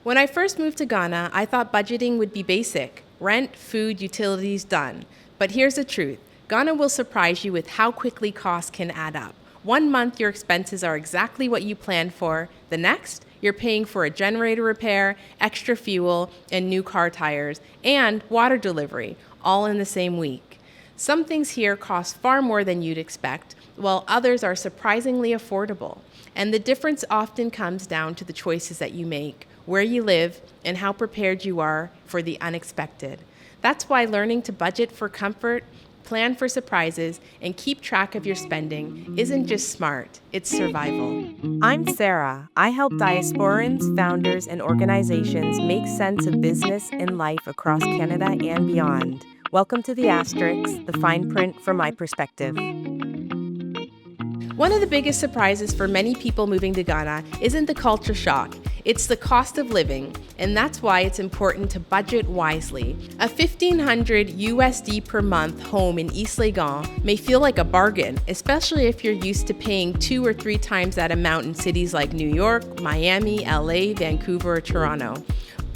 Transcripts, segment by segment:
When I first moved to Ghana, I thought budgeting would be basic: rent, food, utilities, done. But here's the truth: Ghana will surprise you with how quickly costs can add up. One month, your expenses are exactly what you planned for. The next, you're paying for a generator repair, extra fuel, and new car tires, and water delivery, all in the same week. Some things here cost far more than you'd expect, while others are surprisingly affordable. And the difference often comes down to the choices that you make, where you live, and how prepared you are for the unexpected. That's why learning to budget for comfort, plan for surprises, and keep track of your spending isn't just smart, it's survival. I'm Sarah. I help diasporans, founders, and organizations make sense of business and life across Canada and beyond. Welcome to the Asterisk, the fine print from my perspective. One of the biggest surprises for many people moving to Ghana isn't the culture shock, it's the cost of living, and that's why it's important to budget wisely. A $1,500 USD per month home in East Legon may feel like a bargain, especially if you're used to paying 2 or 3 times that amount in cities like New York, Miami, LA, Vancouver, or Toronto.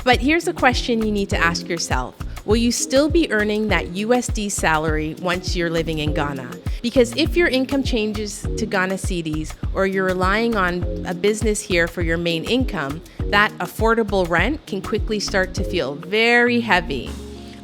But here's a question you need to ask yourself. Will you still be earning that USD salary once you're living in Ghana? Because if your income changes to Ghana cedis, or you're relying on a business here for your main income, that affordable rent can quickly start to feel very heavy.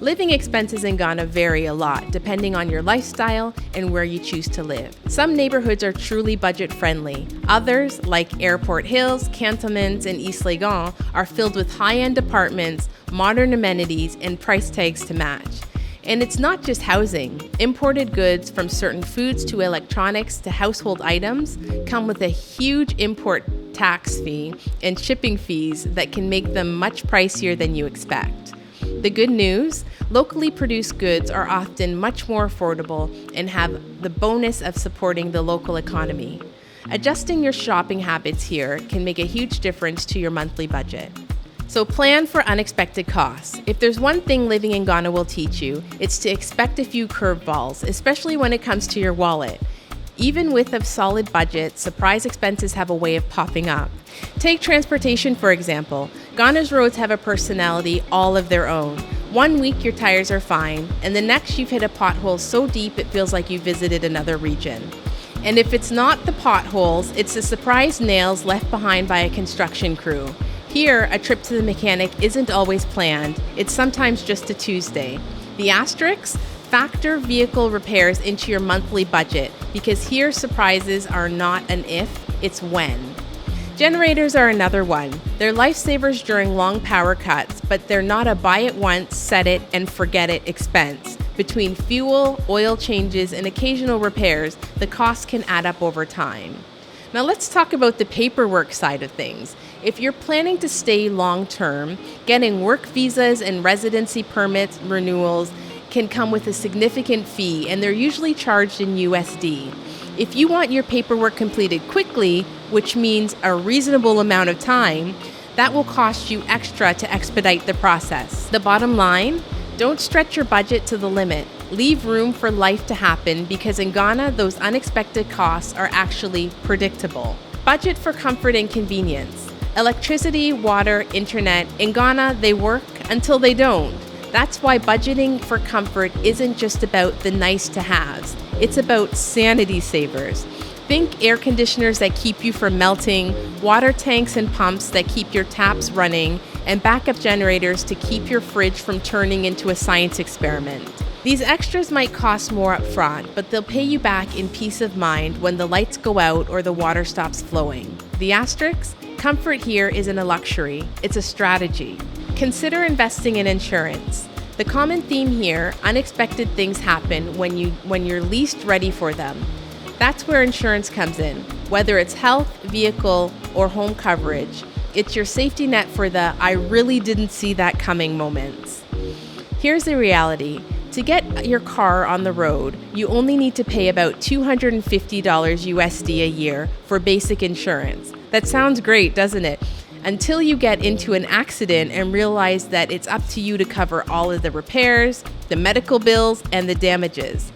Living expenses in Ghana vary a lot depending on your lifestyle and where you choose to live. Some neighborhoods are truly budget friendly. Others, like Airport Hills, Cantonments, and East Legon, are filled with high-end apartments, modern amenities, and price tags to match. And it's not just housing. Imported goods, from certain foods to electronics to household items, come with a huge import tax fee and shipping fees that can make them much pricier than you expect. The good news: locally produced goods are often much more affordable and have the bonus of supporting the local economy. Adjusting your shopping habits here can make a huge difference to your monthly budget. So plan for unexpected costs. If there's one thing living in Ghana will teach you, it's to expect a few curveballs, especially when it comes to your wallet. Even with a solid budget, surprise expenses have a way of popping up. Take transportation, for example. Ghana's roads have a personality all of their own. One week your tires are fine, and the next you've hit a pothole so deep it feels like you visited another region. And if it's not the potholes, it's the surprise nails left behind by a construction crew. Here, a trip to the mechanic isn't always planned. It's sometimes just a Tuesday. The asterisk: factor vehicle repairs into your monthly budget, because here surprises are not an if, it's when. Generators are another one. They're lifesavers during long power cuts, but they're not a buy it once, set it, and forget it expense. Between fuel, oil changes, and occasional repairs, the costs can add up over time. Now let's talk about the paperwork side of things. If you're planning to stay long-term, getting work visas and residency permits renewals can come with a significant fee, and they're usually charged in USD. If you want your paperwork completed quickly, which means a reasonable amount of time, that will cost you extra to expedite the process. The bottom line: don't stretch your budget to the limit. Leave room for life to happen, because in Ghana, those unexpected costs are actually predictable. Budget for comfort and convenience. Electricity, water, internet. In Ghana, they work until they don't. That's why budgeting for comfort isn't just about the nice-to-haves. It's about sanity savers. Think air conditioners that keep you from melting, water tanks and pumps that keep your taps running, and backup generators to keep your fridge from turning into a science experiment. These extras might cost more up front, but they'll pay you back in peace of mind when the lights go out or the water stops flowing. The asterisk: comfort here isn't a luxury, it's a strategy. Consider investing in insurance. The common theme here: unexpected things happen when you're least ready for them. That's where insurance comes in. Whether it's health, vehicle, or home coverage, it's your safety net for the "I really didn't see that coming" moments. Here's the reality. To get your car on the road, you only need to pay about $250 USD a year for basic insurance. That sounds great, doesn't it? Until you get into an accident and realize that it's up to you to cover all of the repairs, the medical bills, and the damages.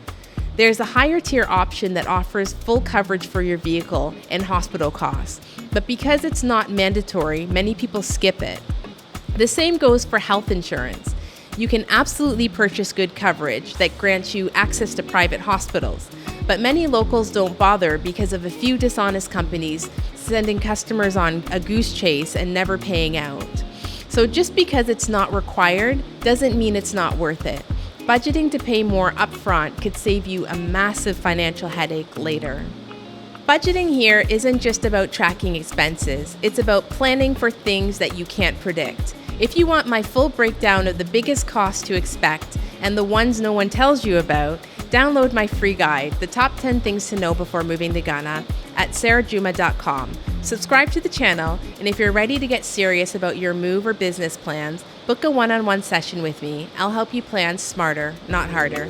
There's a higher tier option that offers full coverage for your vehicle and hospital costs, but because it's not mandatory, many people skip it. The same goes for health insurance. You can absolutely purchase good coverage that grants you access to private hospitals, but many locals don't bother because of a few dishonest companies sending customers on a goose chase and never paying out. So just because it's not required doesn't mean it's not worth it. Budgeting to pay more upfront could save you a massive financial headache later. Budgeting here isn't just about tracking expenses, it's about planning for things that you can't predict. If you want my full breakdown of the biggest costs to expect and the ones no one tells you about, download my free guide, The Top 10 Things to Know Before Moving to Ghana, at sarahjuma.com. Subscribe to the channel, and if you're ready to get serious about your move or business plans, book a one-on-one session with me. I'll help you plan smarter, not harder.